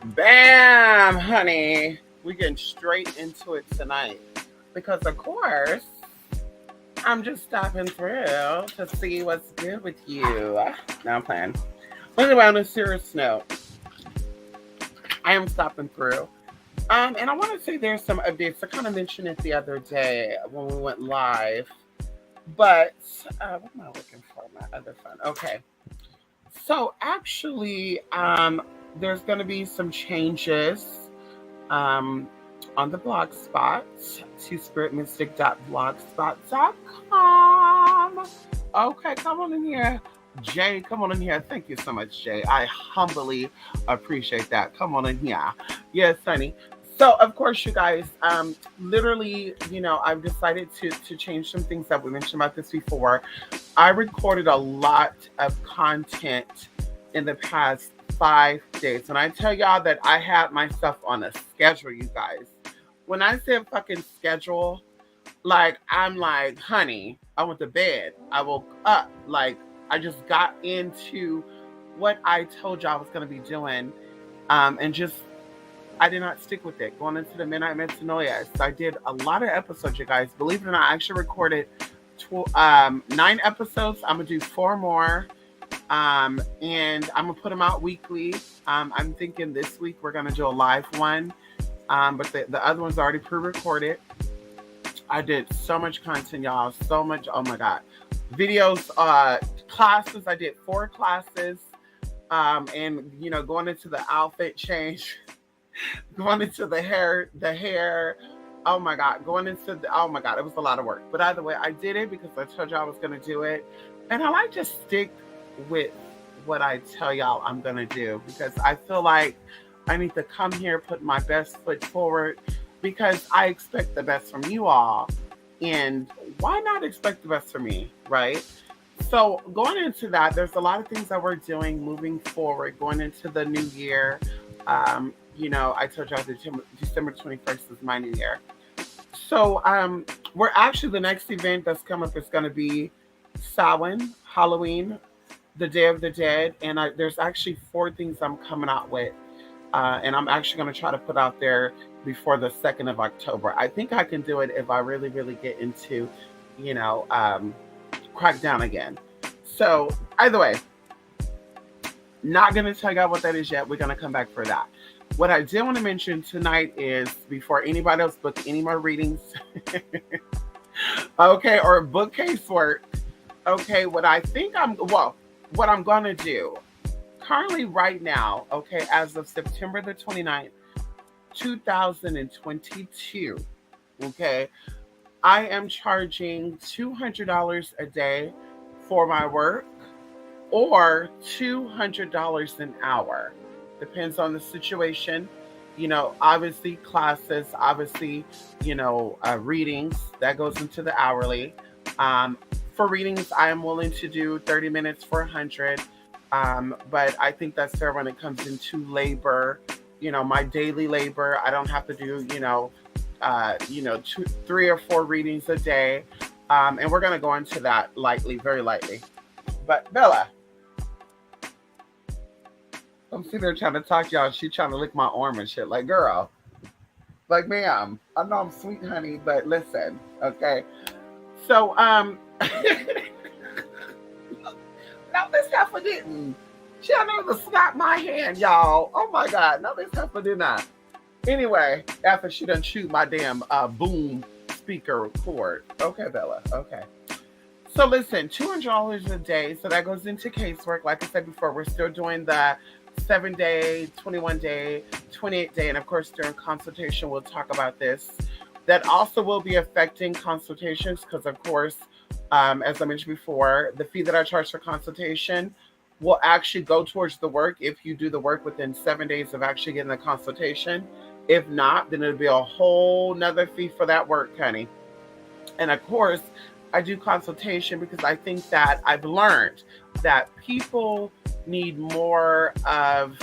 Bam, honey. We getting straight into it tonight. Because of course, I'm just stopping through to see what's good with you. Now I'm playing. But anyway, on a serious note, I am stopping through. And I want to say there's some updates. I kind of mentioned it the other day when we went live. But what am I looking for? My other phone. Okay. So actually, there's going to be some changes um, on the blog spot to spiritmystic.blogspot.com. Okay, come on in here. Jay, come on in here. Thank you so much, Jay. I humbly appreciate that. Come on in here. Yes, honey. So, of course, you guys, literally, I've decided to change some things that we mentioned about this before. I recorded a lot of content in the past 5 days. And I tell y'all that I had myself on a schedule, you guys. When I say fucking schedule, like, I'm like, honey, I went to bed. I woke up. Like, I just got into what I told y'all I was going to be doing. And just, I did not stick with it. Going into the Midnight Metanoia. So I did a lot of episodes, you guys. Believe it or not, I actually recorded 9 episodes. I'm going to do 4 more. And I'm gonna put them out weekly. I'm thinking this week we're gonna do a live one, but the other one's already pre-recorded. I did so much content, y'all. So much. Oh my god, videos, classes. I did 4 classes, and going into the outfit change, going into the hair. Oh my god, oh my god, it was a lot of work. But either way, I did it because I told you I was gonna do it, and I like to stick with what I tell y'all I'm gonna do, because I feel like I need to come here, put my best foot forward, because I expect the best from you all, and why not expect the best from me, right? So going into that, there's a lot of things that we're doing moving forward, going into the new year. I told y'all that December 21st is my new year. So we're actually, the next event that's coming up is going to be Samhain, Halloween, the Day of the Dead, and there's actually 4 things I'm coming out with, and I'm actually going to try to put out there before the 2nd of October. I think I can do it if I really, really get into, Crackdown again. So either way, not going to tell y'all what that is yet. We're going to come back for that. What I did want to mention tonight is, before anybody else book any more readings, okay, or book casework, okay, what I'm going to do currently right now, okay, as of September the 29th, 2022, okay, I am charging $200 a day for my work, or $200 an hour. Depends on the situation. Obviously classes, obviously, readings, that goes into the hourly. For readings, I am willing to do 30 minutes for 100. But I think that's fair when it comes into labor, my daily labor. I don't have to do, 3 or 4 readings a day. And we're going to go into that lightly, very lightly. But Bella, I'm sitting there trying to talk to y'all. She trying to lick my arm and shit. Like, girl, like, ma'am, I know I'm sweet, honey, but listen, okay? So, no, this heifer didn't. She never slapped my hand, y'all. Oh my God, no, this heifer did not. Anyway, after she done chewed my damn boom speaker cord. Okay, Bella, okay. So listen, $200 a day. So that goes into casework. Like I said before, we're still doing the 7-day, 21-day, 28-day, and of course during consultation we'll talk about this. That also will be affecting consultations because, of course, as I mentioned before, the fee that I charge for consultation will actually go towards the work if you do the work within 7 days of actually getting the consultation. If not, then it'll be a whole nother fee for that work, honey. And of course, I do consultation because I think that I've learned that people need more of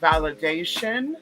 validation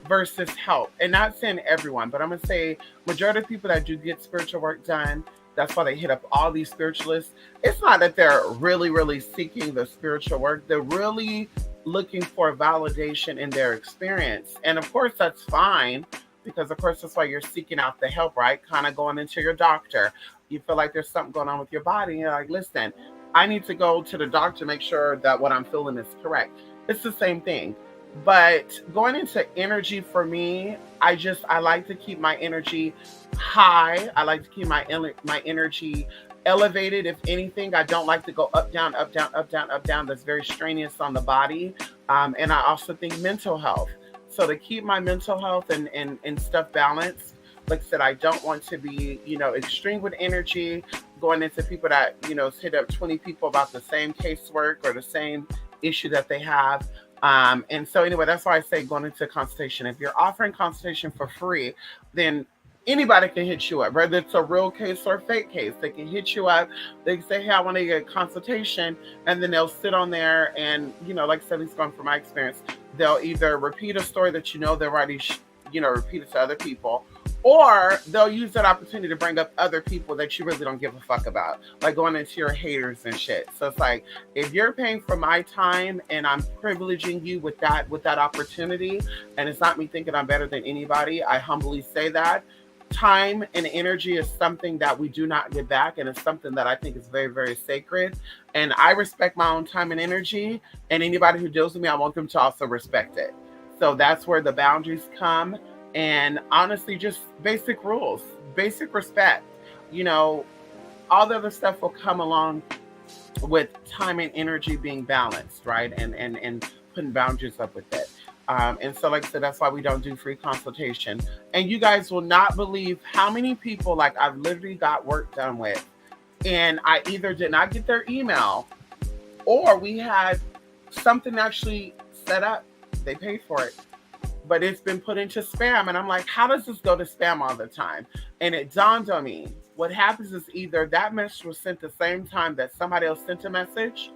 versus help. And not saying everyone, but I'm going to say majority of people that do get spiritual work done, that's why they hit up all these spiritualists. It's not that they're really, really seeking the spiritual work. They're really looking for validation in their experience. And of course, that's fine because, of course, that's why you're seeking out the help, right? Kind of going into your doctor. You feel like there's something going on with your body. And you're like, listen, I need to go to the doctor to make sure that what I'm feeling is correct. It's the same thing. But going into energy for me, I like to keep my energy high. I like to keep my energy elevated. If anything, I don't like to go up down up down up down up down. That's very strenuous on the body. And I also think mental health. So to keep my mental health and stuff balanced, like I said, I don't want to be, extreme with energy, going into people that, hit up 20 people about the same casework or the same issue that they have. And so anyway, that's why I say going into consultation. If you're offering consultation for free, then anybody can hit you up, whether it's a real case or a fake case. They can hit you up. They can say, hey, I want to get a consultation. And then they'll sit on there and, like I said, it's gone from my experience. They'll either repeat a story that they've already, repeated to other people, or they'll use that opportunity to bring up other people that you really don't give a fuck about, like going into your haters and shit. So it's like, if you're paying for my time and I'm privileging you with that opportunity, and it's not me thinking I'm better than anybody, I humbly say that. Time and energy is something that we do not get back, and it's something that I think is very, very sacred. And I respect my own time and energy, and anybody who deals with me, I want them to also respect it. So that's where the boundaries come. And honestly, just basic rules, basic respect. All the other stuff will come along with time and energy being balanced, right? And putting boundaries up with it. And so, like I said, that's why we don't do free consultation. And you guys will not believe how many people, like, I've literally got work done with, and I either did not get their email, or we had something actually set up. They paid for it, but it's been put into spam. And I'm like, how does this go to spam all the time? And it dawned on me, what happens is either that message was sent the same time that somebody else sent a message,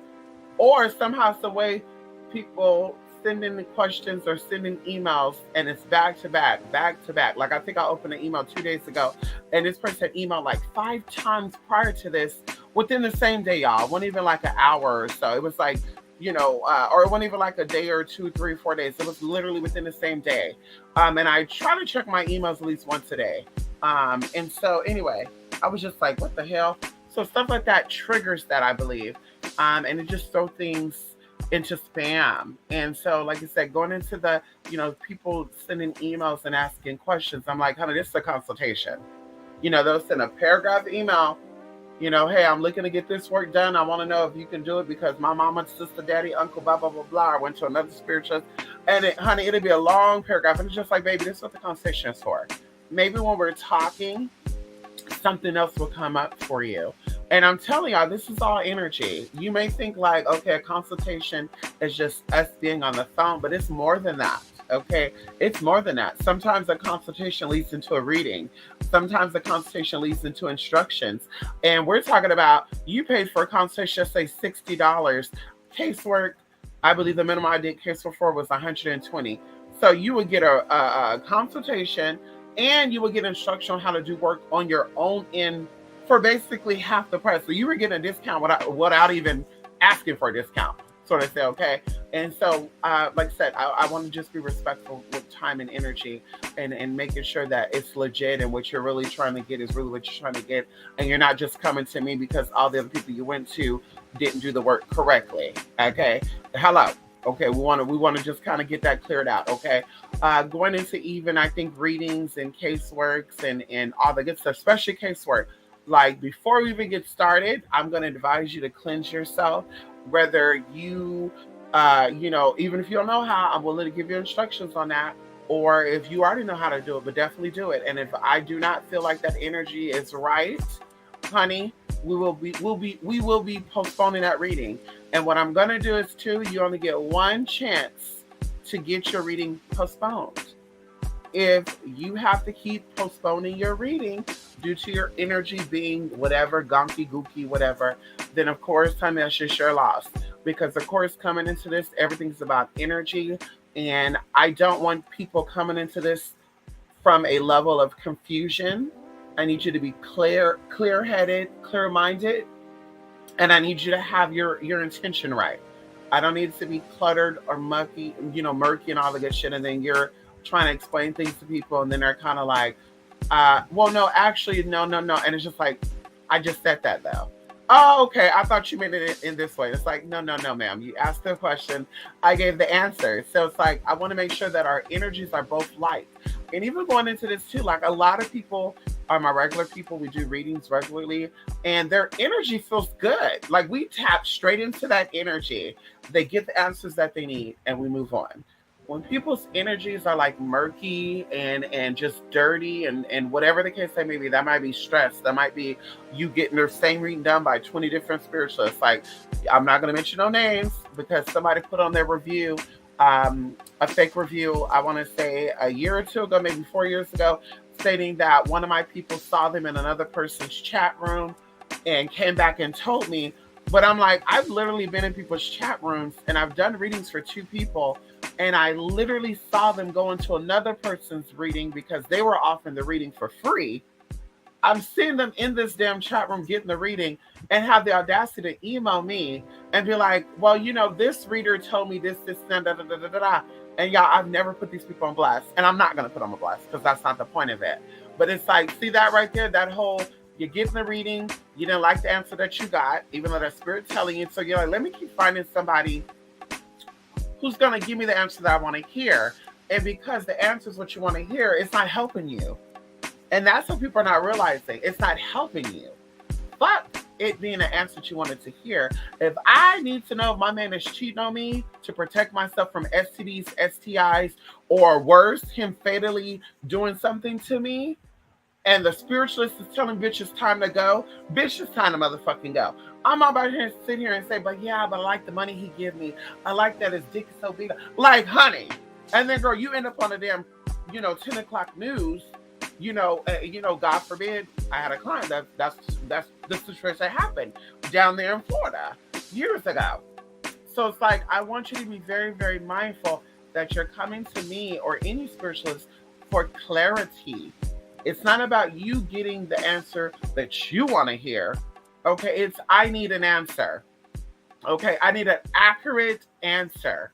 or somehow it's the way people send in the questions or sending emails, and it's back to back, back to back. Like, I think I opened an email 2 days ago, and this person emailed like 5 times prior to this within the same day, y'all. It wasn't even like an hour or so. It was like, or it wasn't even like a day or 2, 3, 4 days. It was literally within the same day. And I try to check my emails at least once a day. And so anyway, I was just like, what the hell? So stuff like that triggers that, I believe. And it just throws things into spam. And so, like I said, going into the, people sending emails and asking questions, I'm like, honey, this is a consultation. They'll send a paragraph email, hey, I'm looking to get this work done. I want to know if you can do it because my mama, sister, daddy, uncle, blah, blah, blah, blah. I went to another spiritualist. And honey, it'll be a long paragraph. And it's just like, baby, this is what the conversation is for. Maybe when we're talking, something else will come up for you. And I'm telling y'all, this is all energy. You may think like, okay, a consultation is just us being on the phone, but it's more than that. Okay, it's more than that. Sometimes a consultation leads into a reading. Sometimes a consultation leads into instructions. And we're talking about, you paid for a consultation, say $60. Casework, I believe the minimum I did casework for was $120. So you would get a consultation, and you would get instruction on how to do work on your own end for basically half the price. So you were getting a discount without even asking for a discount. So they say, okay. And so, like I said, I want to just be respectful with time and energy, and making sure that it's legit, and what you're really trying to get is really what you're trying to get. And you're not just coming to me because all the other people you went to didn't do the work correctly. Okay. Hello. Okay. We want to just kind of get that cleared out. Okay. Going into even, I think, readings and caseworks and all the good stuff, especially casework. Like, before we even get started, I'm going to advise you to cleanse yourself. Whether you, even if you don't know how, I'm willing to give you instructions on that. Or if you already know how to do it, but definitely do it. And if I do not feel like that energy is right, honey, we will be postponing that reading. And what I'm going to do is, too, you only get one chance to get your reading postponed. If you have to keep postponing your reading due to your energy being whatever, gonky, gooky, whatever, then of course, honey, that's just your loss. Because of course, coming into this, everything's about energy. And I don't want people coming into this from a level of confusion. I need you to be clear-headed, clear-minded. And I need you to have your intention right. I don't need to be cluttered or mucky, murky and all the good shit. And then you're trying to explain things to people, and then they're kind of like, well, no, actually, no, no, no. And it's just like, I just said that though. Oh, okay. I thought you meant it in this way. It's like, no, no, no, ma'am. You asked the question. I gave the answer. So it's like, I want to make sure that our energies are both light. And even going into this too, like a lot of people are my regular people. We do readings regularly and their energy feels good. Like we tap straight into that energy. They get the answers that they need and we move on. When people's energies are like murky and just dirty and whatever the case may be, that might be stress. That might be you getting the same reading done by 20 different spiritualists. Like I'm not going to mention no names because somebody put on their review, a fake review, I want to say a year or two ago, maybe 4 years ago, stating that one of my people saw them in another person's chat room and came back and told me. But I'm like, I've literally been in people's chat rooms and I've done readings for two people. And I literally saw them go into another person's reading because they were offering the reading for free. I'm seeing them in this damn chat room getting the reading and have the audacity to email me and be like, well, this reader told me this, da, da, da, da, da, da. And y'all, I've never put these people on blast. And I'm not going to put them on blast because that's not the point of it. But it's like, see that right there? That whole, you're getting the reading. You didn't like the answer that you got, even though that spirit telling you. So you're like, let me keep finding somebody who's going to give me the answer that I want to hear. And because the answer is what you want to hear, it's not helping you. And that's what people are not realizing. It's not helping you. But it being an answer that you wanted to hear. If I need to know if my man is cheating on me to protect myself from STDs, STIs, or worse, him fatally doing something to me, and the spiritualist is telling bitch it's time to go, bitch, it's time to motherfucking go. I'm about here and sit here and say, but I like the money he give me. I like that his dick is so big. Like, honey. And then, girl, you end up on the damn, 10 o'clock news. God forbid, I had a client that's the situation that happened down there in Florida years ago. So it's like, I want you to be very, very mindful that you're coming to me or any spiritualist for clarity. It's not about you getting the answer that you want to hear. Okay, it's I need an answer. Okay, I need an accurate answer.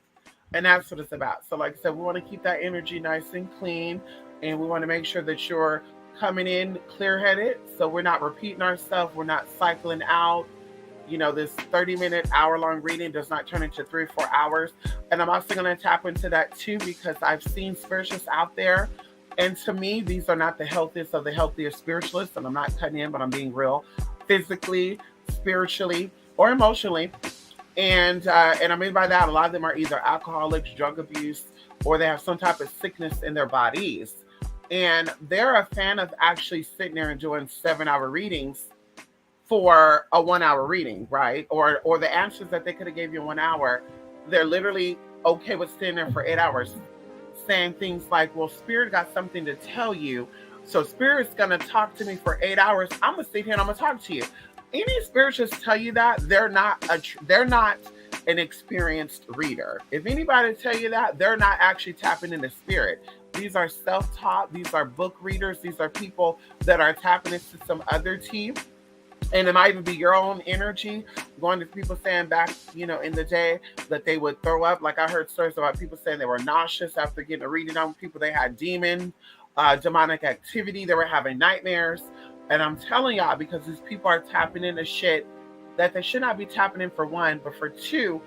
And that's what it's about. So like I said, we want to keep that energy nice and clean. And we want to make sure that you're coming in clear-headed. So we're not repeating ourselves. We're not cycling out. This 30-minute, hour-long reading does not turn into 3 or 4 hours. And I'm also going to tap into that too because I've seen spiritualists out there. And to me, these are not the healthiest of the healthiest spiritualists. And I'm not cutting in, but I'm being real. Physically, spiritually, or emotionally. And I mean by that, a lot of them are either alcoholics, drug abuse, or they have some type of sickness in their bodies. And they're a fan of actually sitting there and doing 7-hour readings for a 1-hour reading, right? Or the answers that they could have gave you in 1 hour, they're literally okay with sitting there for 8 hours, saying things like, well, Spirit got something to tell you. So Spirit's going to talk to me for 8 hours. I'm going to sit here and I'm going to talk to you. Any spiritualists tell you that, they're not an experienced reader. If anybody tell you that, they're not actually tapping into spirit. These are self-taught. These are book readers. These are people that are tapping into some other team. And it might even be your own energy. Going to people saying back, in the day that they would throw up. Like I heard stories about people saying they were nauseous after getting a reading on people. They had demonic activity. They were having nightmares. And I'm telling y'all, because these people are tapping into shit that they should not be tapping in, for one, but for two,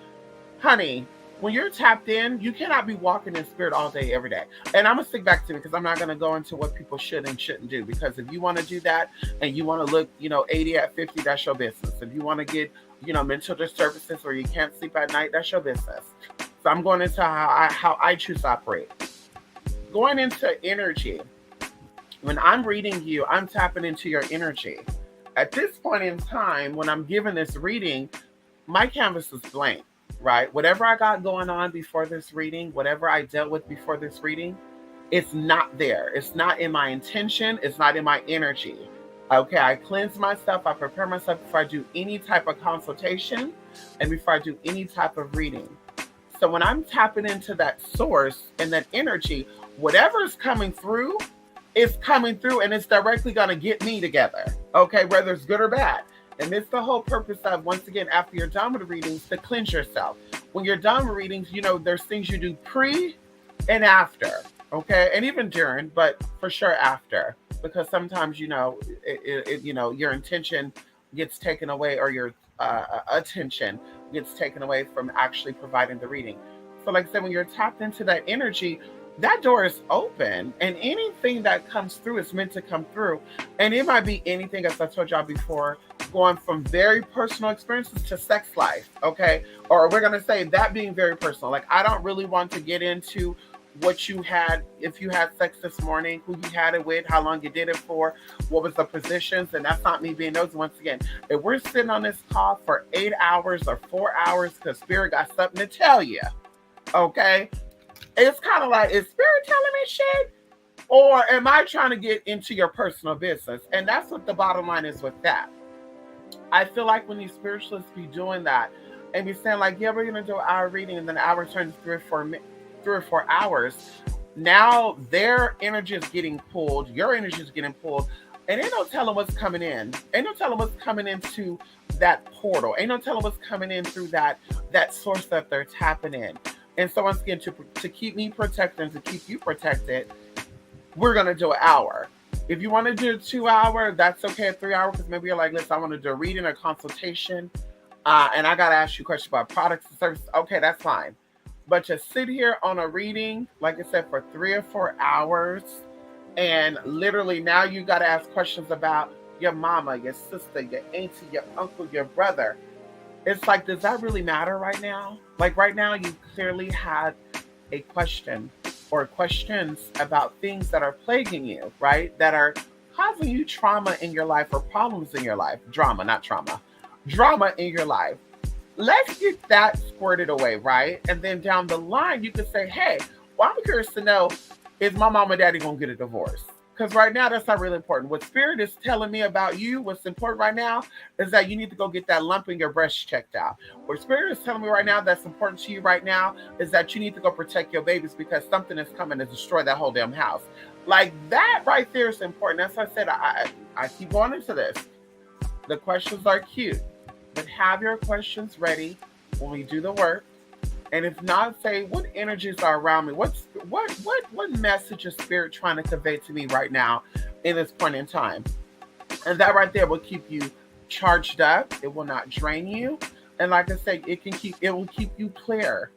honey, when you're tapped in, you cannot be walking in spirit all day, every day. And I'm going to stick back to it because I'm not going to go into what people should and shouldn't do. Because if you want to do that and you want to look, 80 at 50, that's your business. If you want to get, mental disturbances or you can't sleep at night, that's your business. So I'm going into how I choose to operate. Going into energy. When I'm reading you, I'm tapping into your energy. At this point in time, when I'm giving this reading, my canvas is blank, right? Whatever I got going on before this reading, whatever I dealt with before this reading, it's not there. It's not in my intention. It's not in my energy. Okay, I cleanse myself. I prepare myself before I do any type of consultation and before I do any type of reading. So when I'm tapping into that source and that energy, whatever is coming through, it's coming through and it's directly going to get me together. Okay, whether it's good or bad. And it's the whole purpose of, once again, after you're done with the readings, to cleanse yourself. when you're done with readings, there's things you do pre and after, okay, and even during, but for sure after, because sometimes your intention gets taken away, or your attention gets taken away from actually providing the reading. So, like I said, when you're tapped into that energy, that door is open, and anything that comes through is meant to come through. And it might be anything, as I told y'all before, going from very personal experiences to sex life, okay? Or we're going to say that being very personal. Like, I don't really want to get into what you had, if you had sex this morning, who you had it with, how long you did it for, what was the positions, and that's not me being nosy. Once again, if we're sitting on this call for 8 hours or 4 hours because Spirit got something to tell you, okay? It's kind of like, is Spirit telling me shit? Or am I trying to get into your personal business? And that's what the bottom line is with that. I feel like when these spiritualists be doing that and be saying like, yeah, we're going to do our reading, and then the hour turns 3 or 4 hours, now their energy is getting pulled, your energy is getting pulled, and ain't no telling what's coming in. Ain't no telling what's coming into that portal. Ain't no telling what's coming in through that source that they're tapping in. And so once again, to keep me protected and to keep you protected, we're going to do an hour. If you want to do a 2 hour, that's okay, at 3 hours, because maybe you're like, listen, I want to do a reading or consultation, and I got to ask you questions about products and services. Okay, that's fine. But to sit here on a reading, like I said, for 3 or 4 hours, and literally now you got to ask questions about your mama, your sister, your auntie, your uncle, your brother. It's like, does that really matter right now? Like right now, you clearly had a question or questions about things that are plaguing you, right? That are causing you trauma in your life or problems in your life. Drama, not trauma. Drama in your life. Let's get that squirted away, right? And then down the line, you could say, hey, well, I'm curious to know, is my mom and daddy going to get a divorce? Because right now, that's not really important. What Spirit is telling me about you, what's important right now, is that you need to go get that lump in your breast checked out. What Spirit is telling me right now that's important to you right now is that you need to go protect your babies, because something is coming to destroy that whole damn house. Like, that right there is important. That's why I said I keep going into this. The questions are cute, but have your questions ready when we do the work. And if not, say, what energies are around me? What message is Spirit trying to convey to me right now in this point in time? And that right there will keep you charged up. It will not drain you. And like I said, it will keep you clear.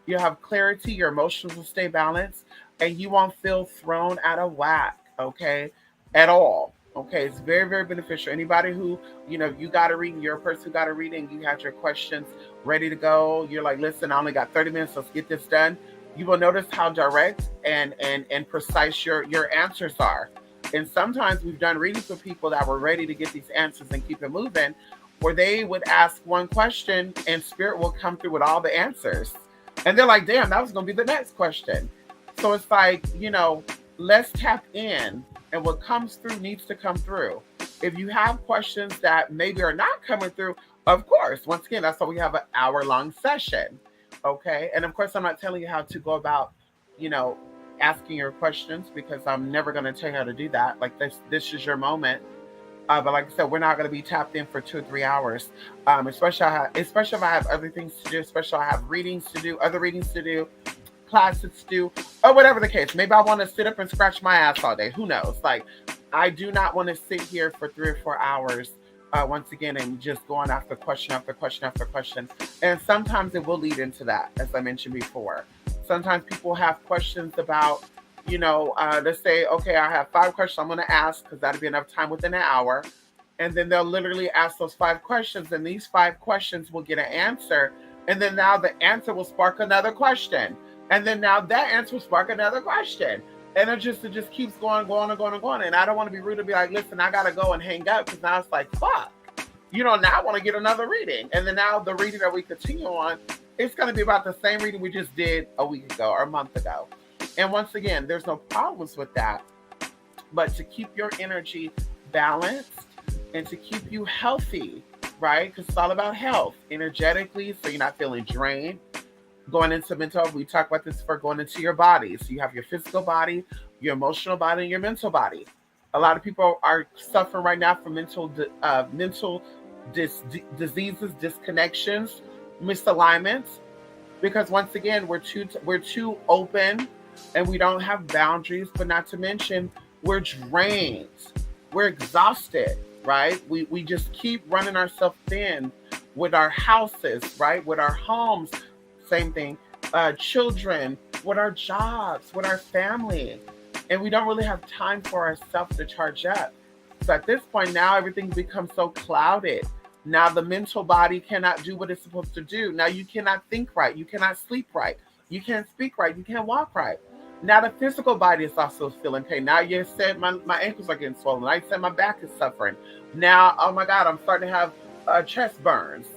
You'll have clarity, your emotions will stay balanced, and you won't feel thrown out of whack, okay? At all. Okay, it's very, very beneficial. Anybody who, you got a reading, you're a person who got a reading, you had your questions ready to go. You're like, listen, I only got 30 minutes, let's get this done. You will notice how direct and precise your answers are. And sometimes we've done readings with people that were ready to get these answers and keep it moving, where they would ask one question and Spirit will come through with all the answers. And they're like, damn, that was going to be the next question. So it's like, let's tap in. And what comes through needs to come through. If you have questions that maybe are not coming through, of course, once again, that's why we have an hour-long session, okay? And of course, I'm not telling you how to go about, asking your questions, because I'm never going to tell you how to do that. Like, this is your moment. But like I said, we're not going to be tapped in for 2 or 3 hours, especially if I have other things to do, especially if I have readings to do, other readings to do, classes to do, or whatever the case. Maybe I want to sit up and scratch my ass all day. Who knows? Like, I do not want to sit here for 3 or 4 hours, once again, and just going after question after question after question. And sometimes it will lead into that, as I mentioned before. Sometimes people have questions about, let's say, okay, I have 5 questions I'm going to ask, because that'll be enough time within an hour. And then they'll literally ask those 5 questions, and these 5 questions will get an answer. And then now the answer will spark another question. And then now that answer will spark another question. And it just keeps going. And I don't want to be rude and be like, listen, I got to go and hang up, because now it's like, fuck. Now I want to get another reading. And then now the reading that we continue on, it's going to be about the same reading we just did a week ago or a month ago. And once again, there's no problems with that. But to keep your energy balanced and to keep you healthy, right? Because it's all about health energetically, so you're not feeling drained. Going into mental health, we talk about this for going into your body. So you have your physical body, your emotional body, and your mental body. A lot of people are suffering right now from mental diseases, disconnections, misalignments. because once again we're too open, and we don't have boundaries. But not to mention, we're drained, we're exhausted, right? We just keep running ourselves thin with our houses, right? With our homes, same thing. Children, with our jobs, with our family, and we don't really have time for ourselves to charge up. So at this point now, everything becomes so clouded. Now the mental body cannot do what it's supposed to do. Now you cannot think right, you cannot sleep right, you can't speak right, you can't walk right. Now the physical body is also feeling pain. Now you said my ankles are getting swollen. I said my back is suffering. Now, oh my God, I'm starting to have chest burns.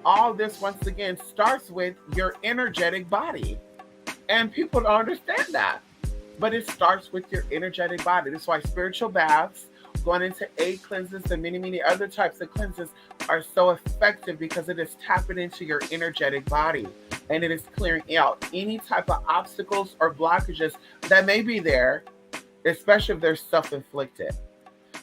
All this once again starts with your energetic body. And people don't understand that. But it starts with your energetic body. That's why spiritual baths, going into eight cleanses and many, many other types of cleanses are so effective, because it is tapping into your energetic body, and it is clearing out any type of obstacles or blockages that may be there, especially if they're self-inflicted.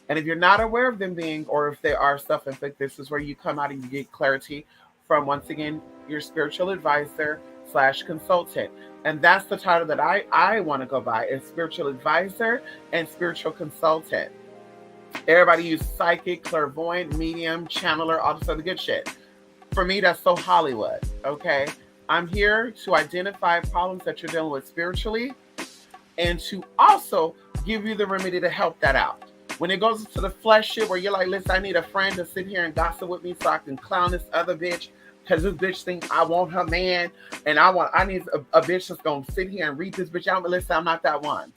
And if you're not aware of them being, or if they are self-inflicted, this is where you come out and you get clarity from, once again, your spiritual advisor slash consultant. And that's the title that I want to go by, is spiritual advisor and spiritual consultant. Everybody use psychic, clairvoyant, medium, channeler, all this other good shit. For me, that's so Hollywood, okay? I'm here to identify problems that you're dealing with spiritually, and to also give you the remedy to help that out. When it goes to the flesh shit where you're like, listen, I need a friend to sit here and gossip with me so I can clown this other bitch, because this bitch thinks I want her man, and I need a bitch that's going to sit here and read this bitch out. But listen, I'm not that one,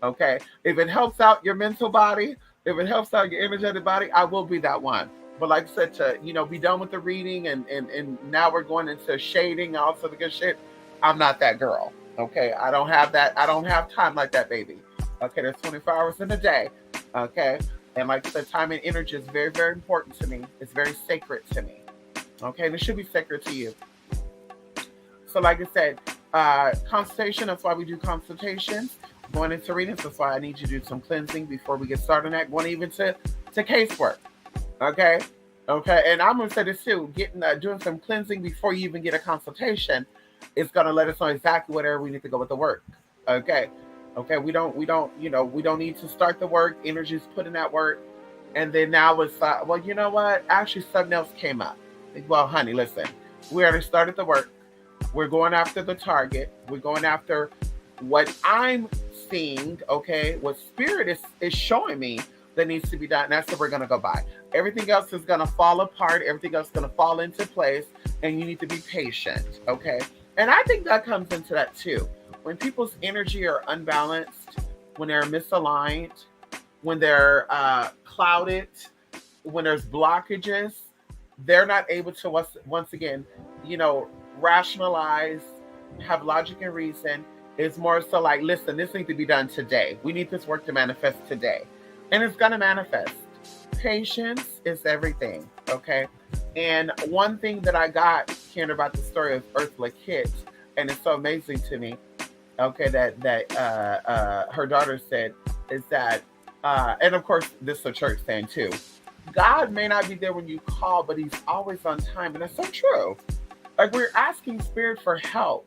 okay? If it helps out your mental body, if it helps out your energetic body, I will be that one. But like I said, to be done with the reading, and now we're going into shading and all sorts of good shit. I'm not that girl. Okay. I don't have that. I don't have time like that, baby. Okay, there's 24 hours in a day. Okay. And like I said, time and energy is very, very important to me. It's very sacred to me. Okay, and it should be sacred to you. So like I said, consultation, that's why we do consultations. Going into readings, that's why I need you to do some cleansing before we get started on that. Going even to casework. Okay. Okay. And I'm gonna say this too: doing some cleansing before you even get a consultation is gonna let us know exactly whatever we need to go with the work. Okay. Okay. We don't need to start the work. Energy's put in that work, and then now it's well, you know what? Actually, something else came up. Well, honey, listen. We already started the work. We're going after the target. We're going after what I'm seeing. Okay, what spirit is showing me that needs to be done. And that's what we're going to go by. Everything else is going to fall apart. Everything else is going to fall into place. And you need to be patient. Okay. And I think that comes into that too. When people's energy are unbalanced, when they're misaligned, when they're clouded, when there's blockages, they're not able to, once again, rationalize, have logic and reason. It's more so like, listen, this needs to be done today. We need this work to manifest today. And it's going to manifest. Patience is everything, okay? And one thing that I got hearing about the story of Earthla Kitt, and it's so amazing to me, okay, that her daughter said, is that, and of course, this is a church thing too, God may not be there when you call, but he's always on time. And that's so true. Like, we're asking Spirit for help,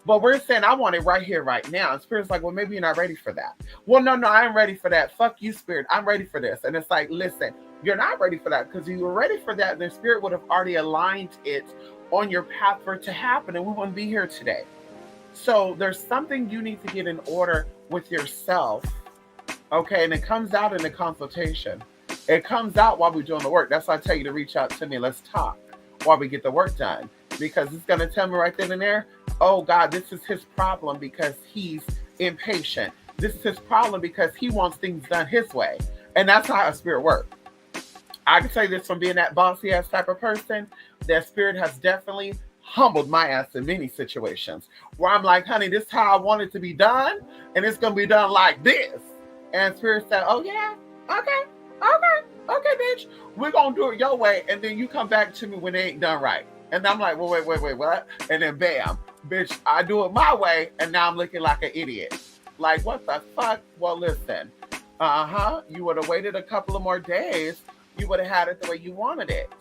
but we're saying, I want it right here, right now. And Spirit's like, well, maybe you're not ready for that. Well, no, I'm ready for that. Fuck you, Spirit. I'm ready for this. And it's like, listen, you're not ready for that, because if you were ready for that, then Spirit would have already aligned it on your path for it to happen, and we wouldn't be here today. So there's something you need to get in order with yourself, okay? And it comes out in the consultation. It comes out while we're doing the work. That's why I tell you to reach out to me. Let's talk while we get the work done, because it's going to tell me right then and there, oh God, this is his problem because he's impatient. This is his problem because he wants things done his way. And that's how a spirit works. I can tell you this from being that bossy ass type of person, that Spirit has definitely humbled my ass in many situations where I'm like, honey, this is how I want it to be done, and it's going to be done like this. And Spirit said, oh yeah, okay, bitch, we're going to do it your way. And then you come back to me when it ain't done right. And I'm like, well, wait, what? And then bam, bitch, I do it my way, and now I'm looking like an idiot. Like, what the fuck? Well, listen, you would have waited a couple of more days, you would have had it the way you wanted it.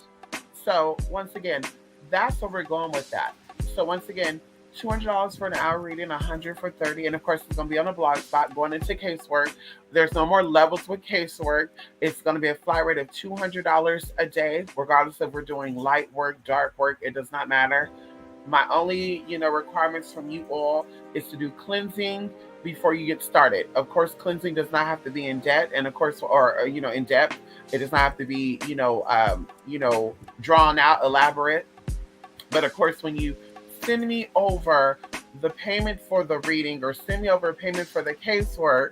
So once again, that's where we're going with that. So once again, $200 for an hour reading, 100 for 30, and of course it's going to be on a blog spot going into casework. There's no more levels with casework. It's going to be a flat rate of $200 a day, regardless if we're doing light work, dark work. It does not matter. My only, requirements from you all is to do cleansing before you get started. Of course, cleansing does not have to be in debt, and of course, or in depth. It does not have to be, drawn out, elaborate. But of course, when you send me over the payment for the reading or send me over a payment for the casework,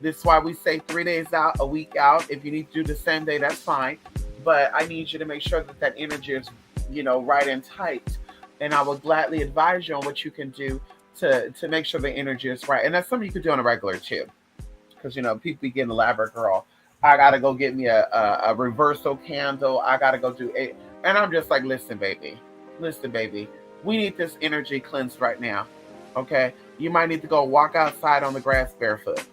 this is why we say 3 days out, a week out. If you need to do the same day, that's fine. But I need you to make sure that energy is, right and tight. And I will gladly advise you on what you can do to make sure the energy is right. And that's something you could do on a regular too. Because, people be getting elaborate, girl. I got to go get me a reversal candle. I got to go do it. And I'm just like, listen, baby. We need this energy cleansed right now. Okay? You might need to go walk outside on the grass barefoot.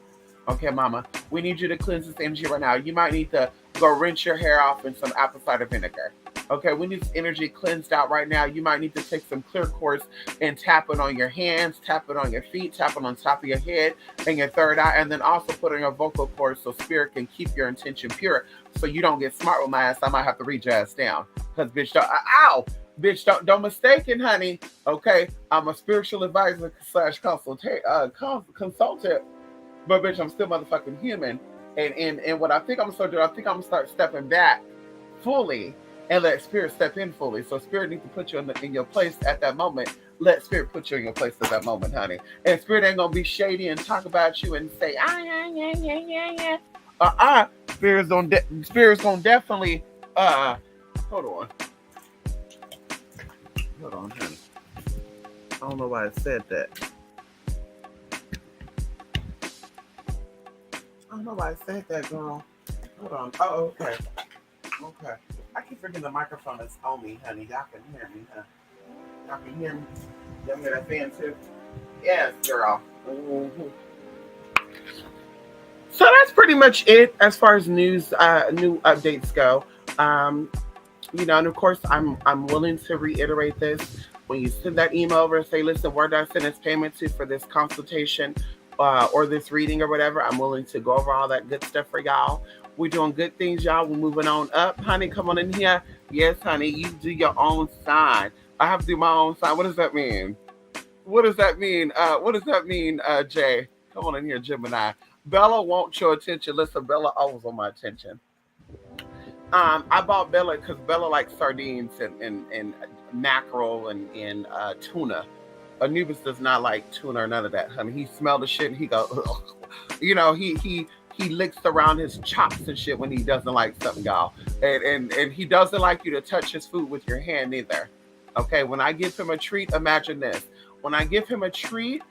Okay, mama? We need you to cleanse this energy right now. You might need to go rinse your hair off in some apple cider vinegar. Okay, we need this energy cleansed out right now. You might need to take some clear quartz and tap it on your hands, tap it on your feet, tap it on top of your head and your third eye, and then also put on your vocal cords so spirit can keep your intention pure so you don't get smart with my ass. I might have to read your ass down. Because, bitch, don't mistake it, honey. Okay, I'm a spiritual advisor / consultant. But, bitch, I'm still motherfucking human. And what I think I'm going to start doing, I think I'm going to start stepping back fully and let spirit step in fully. So spirit needs to put you in your place at that moment. Let spirit put you in your place at that moment, honey. And spirit ain't gonna be shady and talk about you and say, yeah. Spirit's gonna definitely hold on, honey. I don't know why I said that. I don't know why I said that, girl. Hold on. Oh, okay. I keep forgetting the microphone is on me, honey. Y'all can hear me, huh? Y'all can hear me? Y'all hear that fan too? Yes, girl. Mm-hmm. So that's pretty much it as far as news, new updates go. And of course, I'm willing to reiterate this. When you send that email over and say, listen, where do I send this payment to for this consultation or this reading or whatever, I'm willing to go over all that good stuff for y'all. We're doing good things, y'all. We're moving on up. Honey, come on in here. Yes, honey, you do your own sign. I have to do my own sign. What does that mean? Jay? Come on in here, Gemini. Bella wants your attention. Listen, Bella always on my attention. I bought Bella because Bella likes sardines and mackerel and tuna. Anubis does not like tuna or none of that, honey. He smelled the shit and he goes, he licks around his chops and shit when he doesn't like something, y'all. And he doesn't like you to touch his food with your hand either. Okay, when I give him a treat, imagine this. When I give him a treat,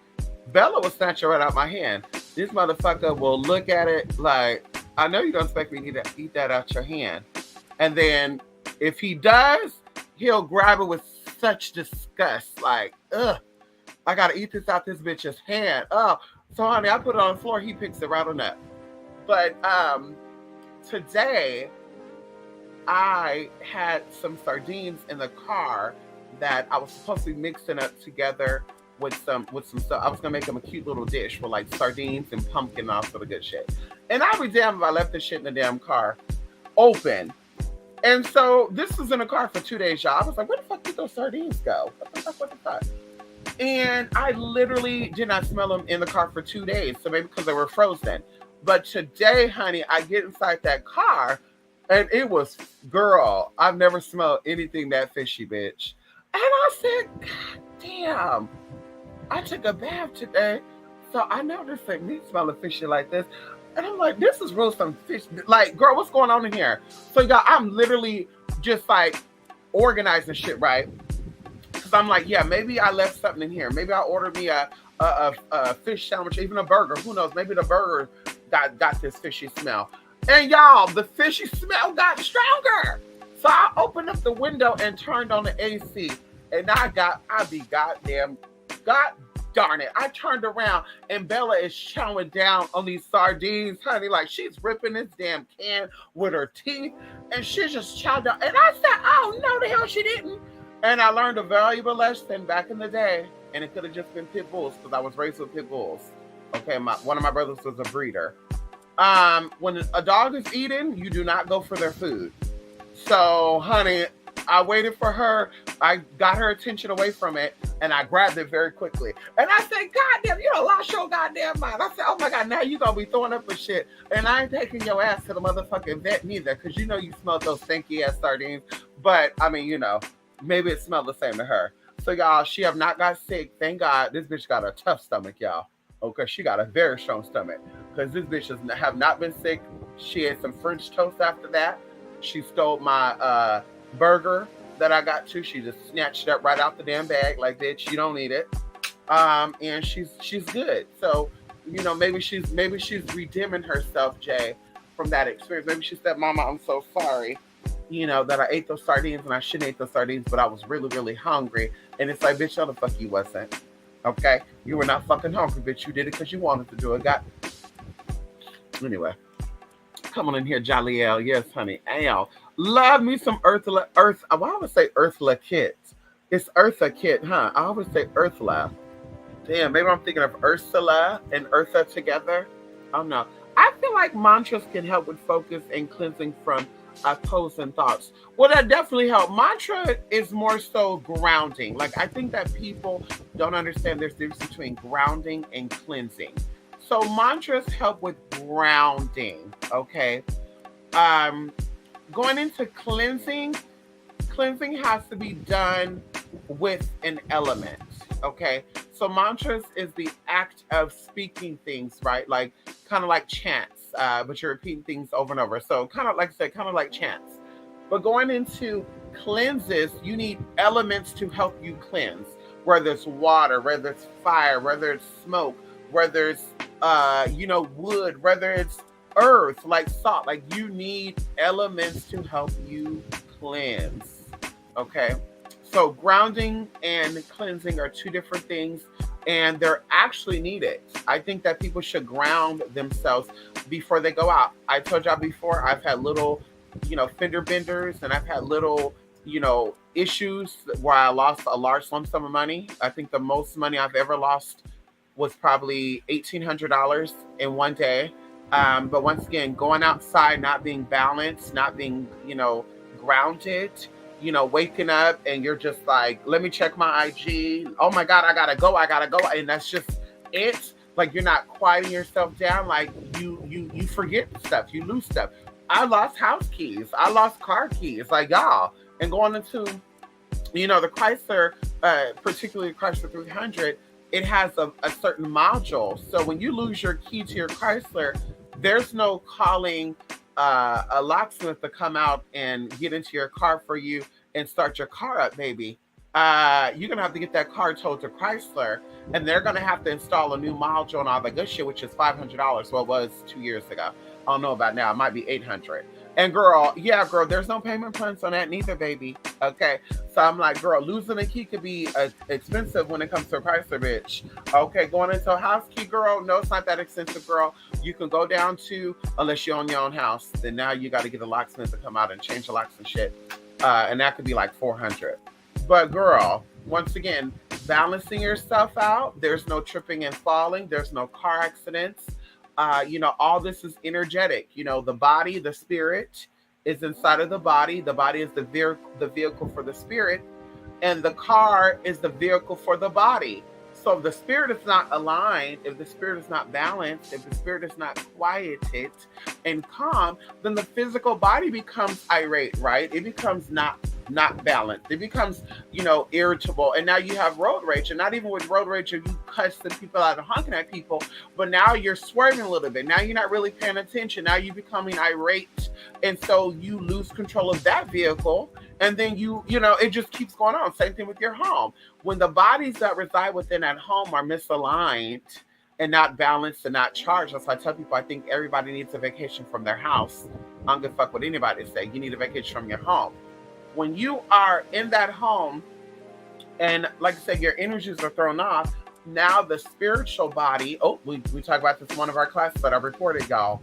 Bella will snatch it right out my hand. This motherfucker will look at it like, I know you don't expect me to eat that out your hand. And then if he does, he'll grab it with such disgust. Like, ugh, I gotta eat this out this bitch's hand. Oh, so honey, I put it on the floor, he picks it right on up. But today I had some sardines in the car that I was supposed to be mixing up together with some stuff. I was gonna make them a cute little dish with like sardines and pumpkin and all sort of good shit. And I'd be damned if I left this shit in the damn car open. And so this was in the car for 2 days, y'all. I was like, where the fuck did those sardines go? What the fuck? And I literally did not smell them in the car for 2 days. So maybe because they were frozen. But today, honey, I get inside that car and it was, girl, I've never smelled anything that fishy, bitch. And I said, God damn, I took a bath today. So I never seen me smelling fishy like this. And I'm like, this is real some fish. Like, girl, what's going on in here? So y'all, I'm literally just like organizing shit, right? Because I'm like, yeah, maybe I left something in here. Maybe I ordered me a fish sandwich, even a burger. Who knows? Maybe the burger got this fishy smell. And y'all, the fishy smell got stronger. So I opened up the window and turned on the AC. And God darn it. I turned around and Bella is chowing down on these sardines, honey. Like she's ripping this damn can with her teeth. And she just chowed down. And I said, oh, no, the hell she didn't. And I learned a valuable lesson back in the day, and it could have just been pit bulls because I was raised with pit bulls. Okay, one of my brothers was a breeder. When a dog is eating, you do not go for their food. So, honey, I waited for her. I got her attention away from it, and I grabbed it very quickly. And I said, "God damn, you don't lost your goddamn mind." I said, "Oh my God, now you gonna be throwing up for shit." And I ain't taking your ass to the motherfucking vet neither, because you know you smelled those stinky ass sardines. But I mean, maybe it smelled the same to her. So y'all, she have not got sick. Thank God. This bitch got a tough stomach, y'all. Okay, she got a very strong stomach. Because this bitch have not been sick. She ate some French toast after that. She stole my burger that I got to. She just snatched it up right out the damn bag. Like, bitch, you don't need it. And she's good. So, maybe she's redeeming herself, Jay, from that experience. Maybe she said, "Mama, I'm so sorry. That I ate those sardines and I shouldn't eat those sardines, but I was really, really hungry." And it's like, bitch, no the fuck you wasn't. Okay? You were not fucking hungry, bitch. You did it because you wanted to do it. Anyway. Come on in here, Jaliel. Yes, honey. Al. Love me some Earthla. I always say Earthla Kit. It's Eartha Kit, huh? I always say Earthla. Damn, maybe I'm thinking of Ursula and Eartha together. I don't know. I feel like mantras can help with focus and cleansing from opposing thoughts. Well, that definitely help. Mantra is more so grounding. Like, I think that people don't understand there's a difference between grounding and cleansing. So mantras help with grounding, okay? Going into cleansing has to be done with an element, okay? So mantras is the act of speaking things, right? Like, kind of like chants, but you're repeating things over and over. So kind of like I said, kind of like chants. But going into cleanses, you need elements to help you cleanse, whether it's water, whether it's fire, whether it's smoke, whether it's wood, whether it's earth, like salt. Like, you need elements to help you cleanse. Okay. So grounding and cleansing are two different things, and they're actually needed. I think that people should ground themselves before they go out. I told y'all before, I've had little, fender benders, and I've had little, issues where I lost a large lump sum of money. I think the most money I've ever lost was probably $1,800 in one day. But once again, going outside, not being balanced, not being, grounded, waking up and you're just like, let me check my IG. Oh my God, I gotta go. And that's just it. Like, you're not quieting yourself down. Like, you forget stuff, you lose stuff. I lost house keys. I lost car keys. Like, y'all. And going into, the Chrysler, particularly Chrysler 300, it has a certain module. So when you lose your key to your Chrysler, there's no calling a locksmith to come out and get into your car for you and start your car up, baby. You're going to have to get that car towed to Chrysler, and they're going to have to install a new module and all that good shit, which is $500. Well, it was 2 years ago. I don't know about now. It might be $800. And girl, there's no payment plans on that neither, baby. Okay. So I'm like, girl, losing a key could be expensive when it comes to a Chrysler, bitch. Okay. Going into a house key, girl. No, it's not that expensive, girl. You can go down to, unless you own your own house, then now you got to get a locksmith to come out and change the locks and shit. And that could be like $400. But girl, once again, balancing yourself out. There's no tripping and falling. There's no car accidents. All this is energetic. The body, the spirit is inside of the body. The body is the vehicle for the spirit, and the car is the vehicle for the body. So if the spirit is not aligned, if the spirit is not balanced, if the spirit is not quieted and calm, then the physical body becomes irate, right? It becomes not balanced. It becomes, irritable. And now you have road rage. And not even with road rage, you cussing people out and honking at people, but now you're swerving a little bit. Now you're not really paying attention. Now you're becoming irate. And so you lose control of that vehicle. And then it just keeps going on. Same thing with your home. When the bodies that reside within that home are misaligned and not balanced and not charged, that's why I tell people I think everybody needs a vacation from their house. I don't give a fuck what anybody say. You need a vacation from your home. When you are in that home and, like I said, your energies are thrown off, now the spiritual body, we talked about this in one of our classes, but I recorded, y'all.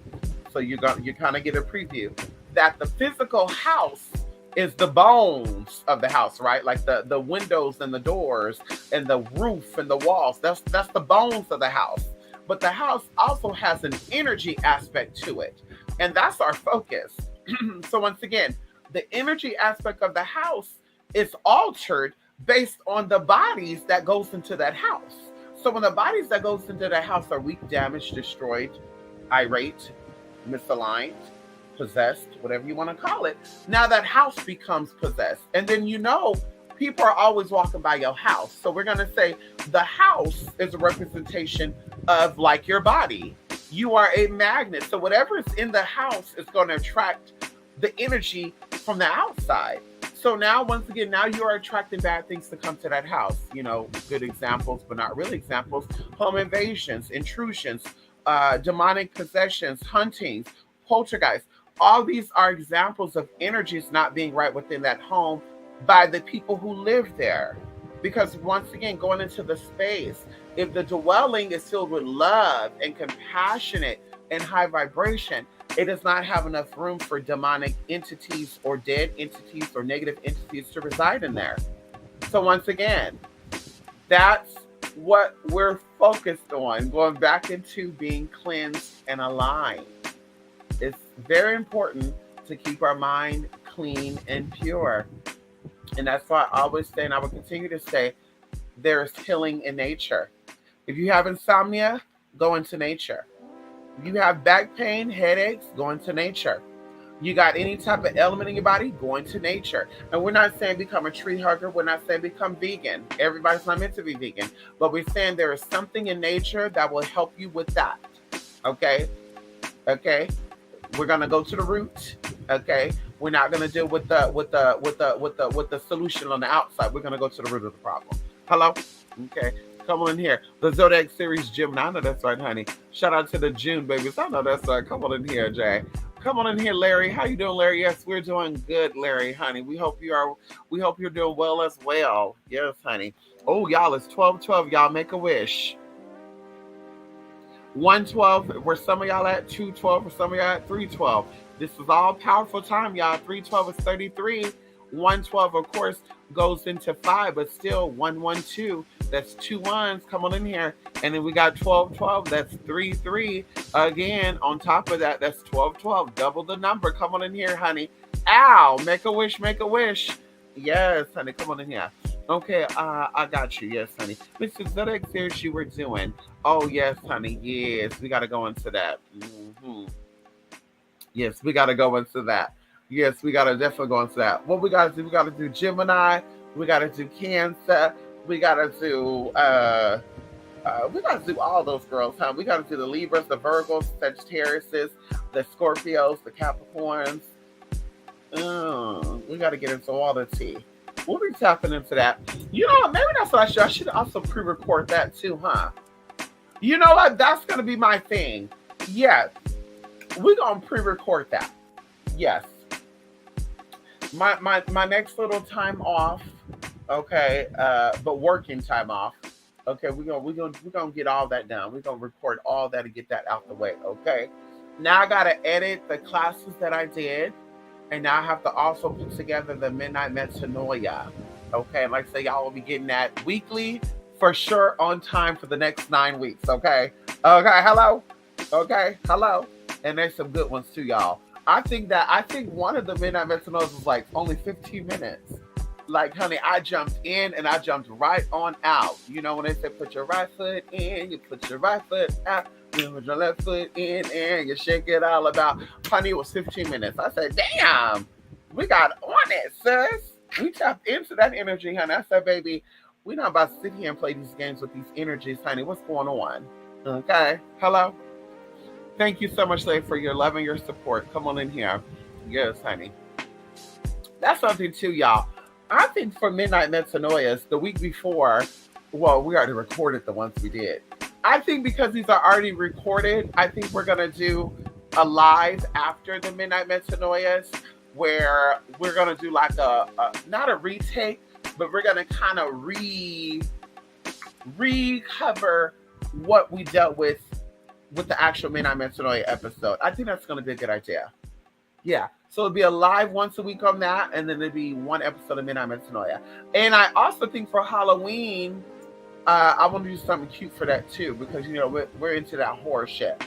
So you kind of get a preview that the physical house is the bones of the house, right? Like the windows and the doors and the roof and the walls. That's the bones of the house. But the house also has an energy aspect to it. And that's our focus. So once again, the energy aspect of the house is altered based on the bodies that goes into that house. So when the bodies that goes into that house are weak, damaged, destroyed, irate, misaligned, possessed, whatever you want to call it, now that house becomes possessed. And then people are always walking by your house. So we're going to say the house is a representation of like your body. You are a magnet. So whatever is in the house is going to attract the energy from the outside. So now, once again, now you are attracting bad things to come to that house. Good examples, but not really examples. Home invasions, intrusions, demonic possessions, huntings, poltergeists. All these are examples of energies not being right within that home by the people who live there. Because once again, going into the space, if the dwelling is filled with love and compassionate and high vibration, it does not have enough room for demonic entities or dead entities or negative entities to reside in there. So once again, that's what we're focused on, going back into being cleansed and aligned. It's very important to keep our mind clean and pure. And that's why I always say, and I will continue to say, there's healing in nature. If you have insomnia, go into nature. You have back pain, headaches, go into nature. You got any type of ailment in your body, go into nature. And we're not saying become a tree hugger. We're not saying become vegan. Everybody's not meant to be vegan. But we're saying there is something in nature that will help you with that. Okay? We're gonna go to the root. Okay? We're not gonna deal with the solution on the outside. We're gonna go to the root of the problem. Hello? Okay. Come on in here. The Zodiac Series Gemini. I know that's right, honey. Shout out to the June babies. I know that's right. Come on in here, Jay. Come on in here, Larry. How you doing, Larry? Yes, we're doing good, Larry, honey. We hope you're doing well as well. Yes, honey. Oh, y'all, it's 12:12. Y'all make a wish. 1:12, where some of y'all at? 2:12, where some of y'all at? 3:12. This is all powerful time, y'all. 3:12 is 33. 1:12, of course, goes into 5, but still 112. That's 2 ones. Come on in here. And then we got 12:12. That's 3:3. Again, on top of that, that's 12:12. Double the number. Come on in here, honey. Ow! Make a wish. Make a wish. Yes, honey. Come on in here. Okay, I got you. Yes, honey. Mr. Zodiac Series, you were doing. Oh, yes, honey. Yes, we got to go into that. Mm-hmm. Yes, we got to go into that. Yes, we got to definitely go into that. What we got to do? We got to do Gemini. We got to do Cancer. We got to do all those girls, huh? We got to do the Libras, the Virgos, Sagittariuses, the Scorpios, the Capricorns. We got to get into all the tea. We'll be tapping into that. You know what? Maybe that's what I should also pre-record that too, huh? You know what? That's going to be my thing. Yes. We're going to pre-record that. Yes. My next little time off, okay, but working time off. Okay, we're gonna get all that done. We're gonna record all that and get that out the way. Okay. Now I gotta edit the classes that I did, and now I have to also put together the Midnight Metanoia. Okay, and like I say, y'all will be getting that weekly for sure on time for the next 9 weeks. Okay. Okay. Hello. Okay. Hello. And there's some good ones too, y'all. I think one of the Midnight Metanoias was like only 15 minutes. Like, honey, I jumped in and I jumped right on out. You know, when they say put your right foot in, you put your right foot out, you put your left foot in, and you shake it all about. Honey, it was 15 minutes. I said, damn, we got on it, sis. We tapped into that energy, honey. I said, baby, we're not about to sit here and play these games with these energies, honey. What's going on? Okay. Hello? Thank you so much, Lady, for your love and your support. Come on in here. Yes, honey. That's something too, y'all. I think for Midnight Metanoias, the week before, well, we already recorded the ones we did. I think because these are already recorded, I think we're going to do a live after the Midnight Metanoias where we're going to do like not a retake, but we're going to kind of recover what we dealt with the actual Midnight Metanoia episode. I think that's going to be a good idea. Yeah. So it'll be a live once a week on that, and then it'll be one episode of Midnight Metanoia. And I also think for Halloween, I want to do something cute for that too, because we're into that horror shit.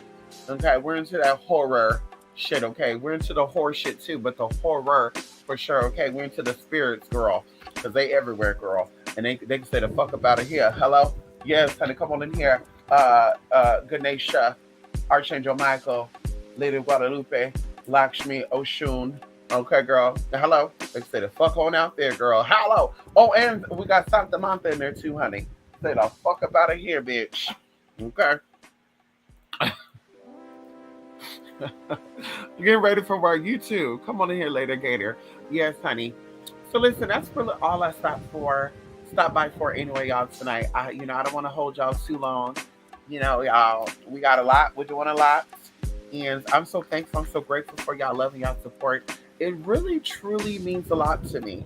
Okay, we're into that horror shit. Okay, we're into the horror shit too, but the horror for sure. Okay, we're into the spirits, girl, because they everywhere, girl, and they can say the fuck up out of here. Hello, yes, honey, come on in here. Ganesha, Archangel Michael, Lady Guadalupe, Lakshmi, Oshun. Okay, girl. Hello. They say the fuck on out there, girl. Hello. Oh, and we got Santa Manta in there too, honey. Say the fuck up out of here, bitch. Okay. Getting ready for work. You too. Come on in here later, Gator. Yes, honey. So listen, that's really all I stopped by for anyway, y'all, tonight. I don't want to hold y'all too long. Y'all, we got a lot. We're doing a lot. And I'm so thankful. I'm so grateful for y'all love and y'all support. It really, truly means a lot to me.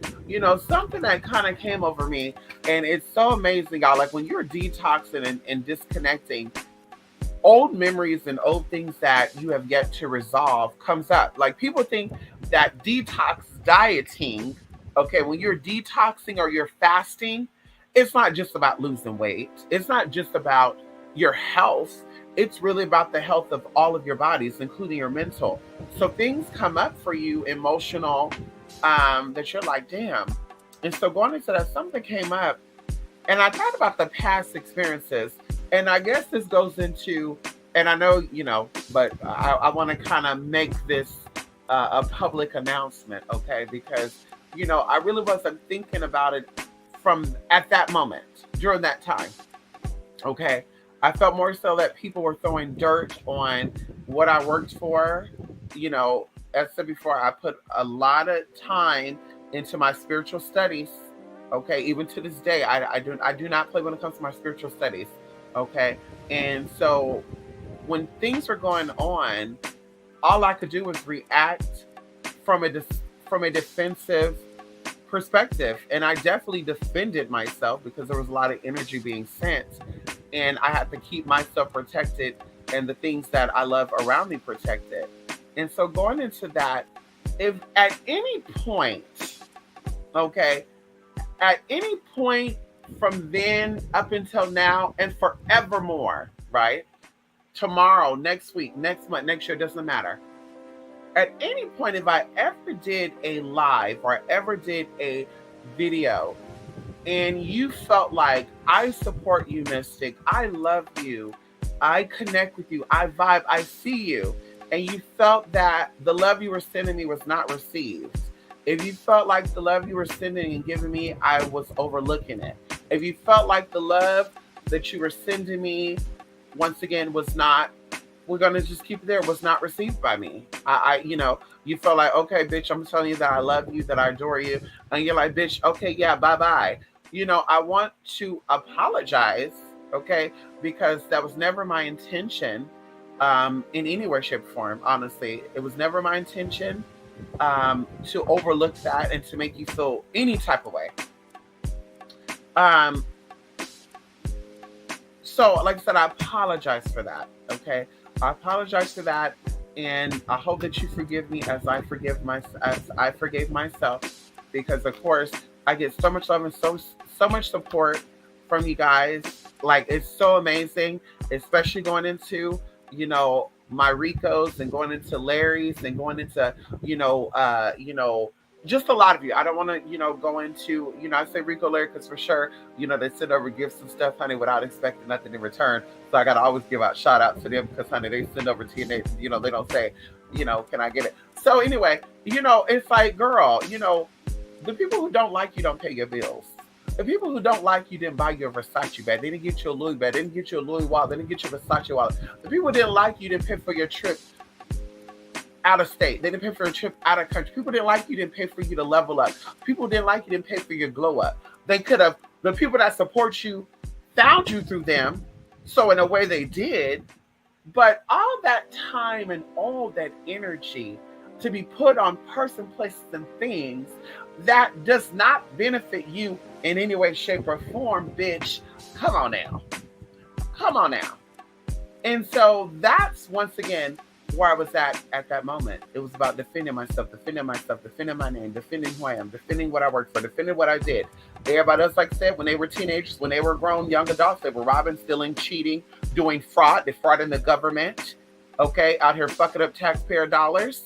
Something that kind of came over me, and it's so amazing, y'all. Like when you're detoxing and disconnecting, old memories and old things that you have yet to resolve comes up. Like people think that detox dieting, okay, when you're detoxing or you're fasting, it's not just about losing weight. It's not just about your health. It's really about the health of all of your bodies, including your mental. So things come up for you, emotional, that you're like, damn. And so going into that, something came up, and I thought about the past experiences. And I guess this goes into, and I know, but I want to kind of make this a public announcement, okay? Because, I really wasn't thinking about it from at that moment, during that time, okay? I felt more so that people were throwing dirt on what I worked for. As I said before, I put a lot of time into my spiritual studies. Okay, even to this day, I do not play when it comes to my spiritual studies. Okay, and so when things were going on, all I could do was react from a defensive perspective, and I definitely defended myself because there was a lot of energy being sent. And I had to keep myself protected and the things that I love around me protected. And so going into that, if at any point, okay, at any point from then up until now and forevermore, right? Tomorrow, next week, next month, next year, doesn't matter. At any point, if I ever did a live or ever did a video and you felt like, I support you, Mystic, I love you, I connect with you, I vibe, I see you, and you felt that the love you were sending me was not received, if you felt like the love you were sending and giving me, I was overlooking it, if you felt like the love that you were sending me, once again, was not, we're going to just keep it there, was not received by me. You felt like, okay, bitch, I'm telling you that I love you, that I adore you. And you're like, bitch, okay, yeah, bye-bye. I want to apologize, okay, because that was never my intention in any way, shape, or form, honestly. It was never my intention to overlook that and to make you feel any type of way. So, like I said, I apologize for that, okay? I apologize for that, and I hope that you forgive me as I forgave myself, because, of course, I get so much love and so much support from you guys. Like, it's so amazing, especially going into, my Ricos and going into Larry's and going into, just a lot of you. I don't want to, go into, I say Rico Larry because for sure, they send over gifts and stuff, honey, without expecting nothing in return. So I got to always give out shout outs to them because, honey, they send over to you and they, they don't say, can I get it? So anyway, it's like, girl, the people who don't like you don't pay your bills. The people who don't like you didn't buy you a Versace bag. They didn't get you a Louis bag. They didn't get you a Louis wallet. They didn't get you a Versace wallet. The people who didn't like you didn't pay for your trip out of state. They didn't pay for a trip out of country. People didn't like you, didn't pay for you to level up. People didn't like you, didn't pay for your glow up. They could have, the people that support you found you through them. So in a way they did, but all that time and all that energy to be put on person, places, and things that does not benefit you in any way, shape, or form, bitch, come on now. Come on now. And so that's, once again, where I was at that moment. It was about defending myself, defending my name, defending who I am, defending what I worked for, defending what I did. Everybody else, like I said, when they were teenagers, when they were grown young adults, they were robbing, stealing, cheating, doing fraud, defrauding the government. Okay, out here fucking up taxpayer dollars.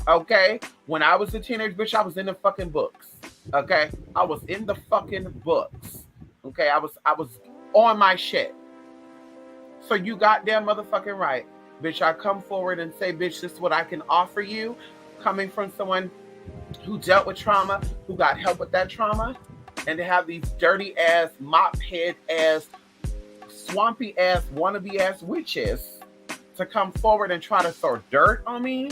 Okay, when I was a teenage bitch, I was in the fucking books. Okay, I was in the fucking books. Okay, I was on my shit. So you goddamn motherfucking right. Bitch, I come forward and say, bitch, this is what I can offer you. Coming from someone who dealt with trauma, who got help with that trauma, and to have these dirty ass, mop head ass, swampy ass, wannabe ass witches to come forward and try to throw dirt on me.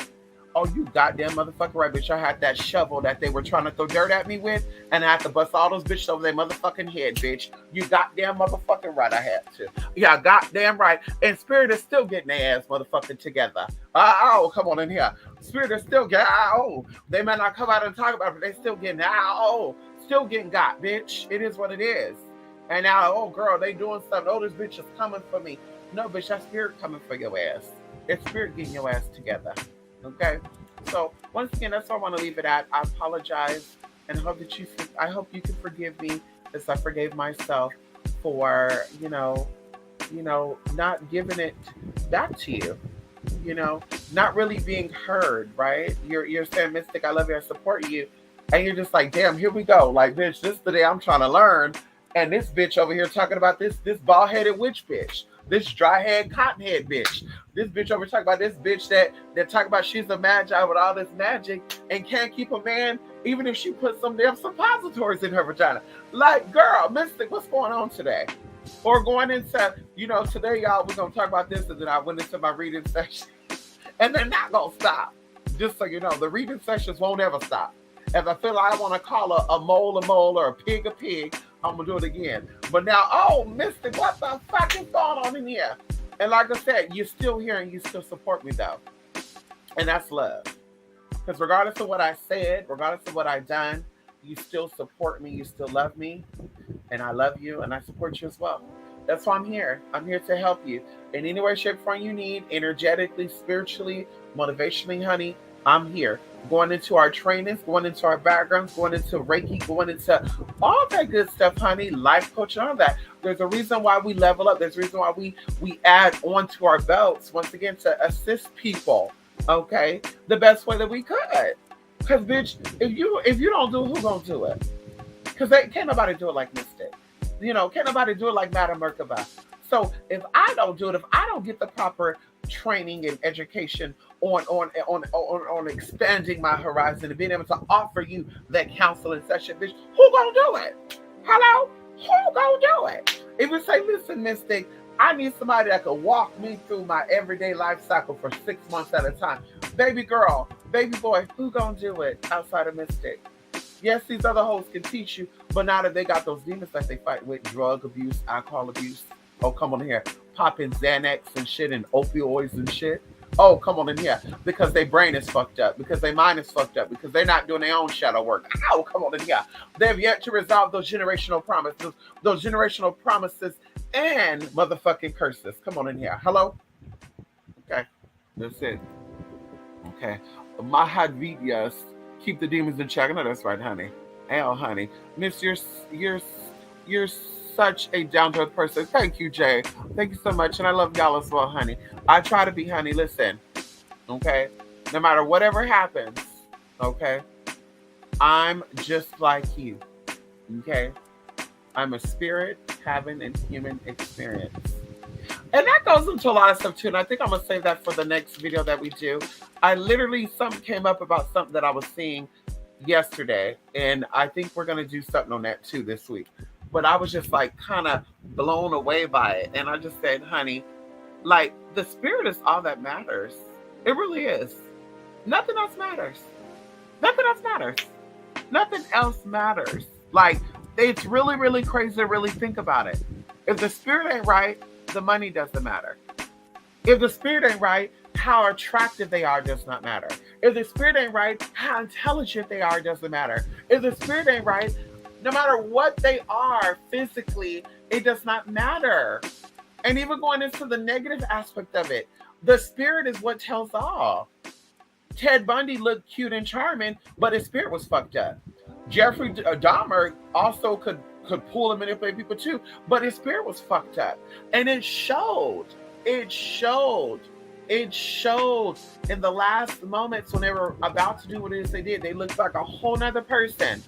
Oh, you goddamn motherfucker right, bitch. I had that shovel that they were trying to throw dirt at me with, and I had to bust all those bitches over their motherfucking head, bitch. You goddamn motherfucking right, I had to. Yeah, goddamn right. And Spirit is still getting their ass motherfucking together. Oh, come on in here. Spirit is still getting, they may not come out and talk about it, but they still getting, still getting got, bitch. It is what it is. And now, oh, girl, they doing something. Oh, this bitch is coming for me. No, bitch, that Spirit coming for your ass. It's Spirit getting your ass together. Okay, so once again, that's all I want to leave it at. I apologize, and hope that I hope you can forgive me as I forgave myself for not giving it back to you, not really being heard. Right? You're saying, Mystic, I love you, I support you, and you're just like, damn, here we go. Like, bitch, this is the day I'm trying to learn, and this bitch over here talking about this bald headed witch bitch. This dry head, cotton head bitch. This bitch over talking about this bitch that talk about she's a magi with all this magic and can't keep a man even if she puts some damn suppositories in her vagina. Like, girl, Mystic, what's going on today? Or going into, today, y'all, we're going to talk about this, and then I went into my reading session. And they're not going to stop. Just so you know, the reading sessions won't ever stop. If I feel like I want to call a mole or a pig, I'm going to do it again. But now, Mystic, what the fuck is going on in here? And like I said, you're still here and you still support me, though. And that's love. Because regardless of what I said, regardless of what I've done, you still support me, you still love me. And I love you and I support you as well. That's why I'm here. I'm here to help you in any way, shape, form you need, energetically, spiritually, motivationally, honey. I'm here. Going into our trainings, going into our backgrounds, going into Reiki, going into all that good stuff, honey, life coaching, all that. There's a reason why we level up. There's a reason why we add on to our belts, once again, to assist people, okay, the best way that we could. Because, bitch, if you don't do it, who's going to do it? Because can't nobody do it like Mystic. Can't nobody do it like Madam Merkaba. So if I don't do it, if I don't get the proper training and education on expanding my horizon and being able to offer you that counseling session, bitch, who gonna do it? Hello? Who gonna do it? If you say, listen, Mystic, I need somebody that can walk me through my everyday life cycle for 6 months at a time. Baby girl, baby boy, who gonna do it outside of Mystic? Yes, these other hoes can teach you, but now that they got those demons that they fight with, drug abuse, alcohol abuse, oh, come on in here, popping Xanax and shit and opioids and shit. Oh, come on in here, because their brain is fucked up, because their mind is fucked up, because they're not doing their own shadow work. Oh, come on in here. They've yet to resolve those generational promises and motherfucking curses. Come on in here. Hello? Okay, that's it. Okay. Mahadvidyas. Keep the demons in check. No, that's right, honey. Hell, honey. Miss, you're such a down-to-earth person. Thank you, Jay. Thank you so much. And I love y'all as well, honey. I try to be, honey. Listen, okay? No matter whatever happens, okay? I'm just like you, okay? I'm a spirit having a human experience. And that goes into a lot of stuff, too. And I think I'm going to save that for the next video that we do. Something came up about something that I was seeing yesterday. And I think we're going to do something on that, too, this week. But I was just like kind of blown away by it. And I just said, honey, like the spirit is all that matters. It really is. Nothing else matters. Nothing else matters. Nothing else matters. Like, it's really, really crazy to really think about it. If the spirit ain't right, the money doesn't matter. If the spirit ain't right, how attractive they are does not matter. If the spirit ain't right, how intelligent they are doesn't matter. If the spirit ain't right, no matter what they are physically, it does not matter. And even going into the negative aspect of it, The spirit is what tells all. Ted Bundy looked cute and charming, but his spirit was fucked up. Jeffrey Dahmer also could pull and manipulate people too, but his spirit was fucked up, and it showed. It showed. It showed in the last moments when they were about to do what it is they did. They looked like a whole nother person.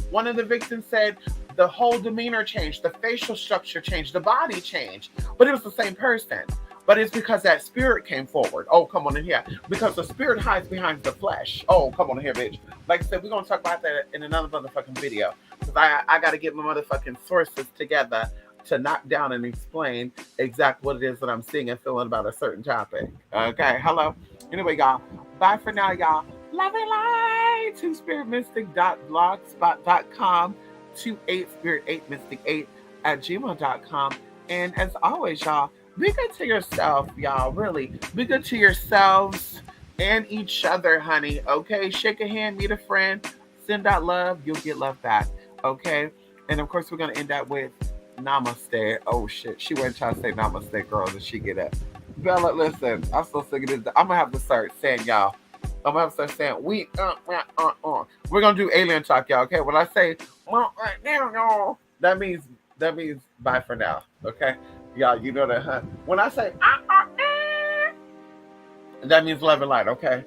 One of the victims said the whole demeanor changed, the facial structure changed, the body changed, but it was the same person. But it's because that spirit came forward. Oh, come on in here. Because the spirit hides behind the flesh. Oh, come on in here, bitch. Like I said, we're going to talk about that in another motherfucking video. Because I got to get my motherfucking sources together to knock down and explain exactly what it is that I'm seeing and feeling about a certain topic. Okay, hello. Anyway, y'all. Bye for now, y'all. Love and light. 2spiritmystic.blogspot.com. 28spirit8mystic8@gmail.com. And as always, y'all, be good to yourself, y'all. Really. Be good to yourselves and each other, honey. Okay? Shake a hand, meet a friend, send out love, you'll get love back. Okay? And of course, we're going to end that with namaste. Oh, shit. She went trying to say namaste, girls, and she get up. Bella, listen. I'm so sick of this. I'm going to have to start saying, y'all. I'm going to have to start saying, we're going to do alien talk, y'all. Okay? When I say, right now, y'all, that means bye for now. Okay? Y'all, you know that, huh? When I say, that means love and light, okay?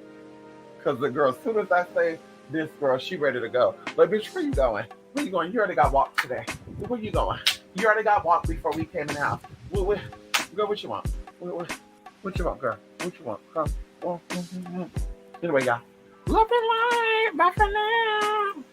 Because the girl, as soon as I say this girl, she ready to go. But bitch, where you going? Where you going? You already got walked today. Where you going? You already got walked before we came in the house. Girl, what you want? What you want, girl? What you want? Come. Anyway, y'all. Love and light. Bye for now.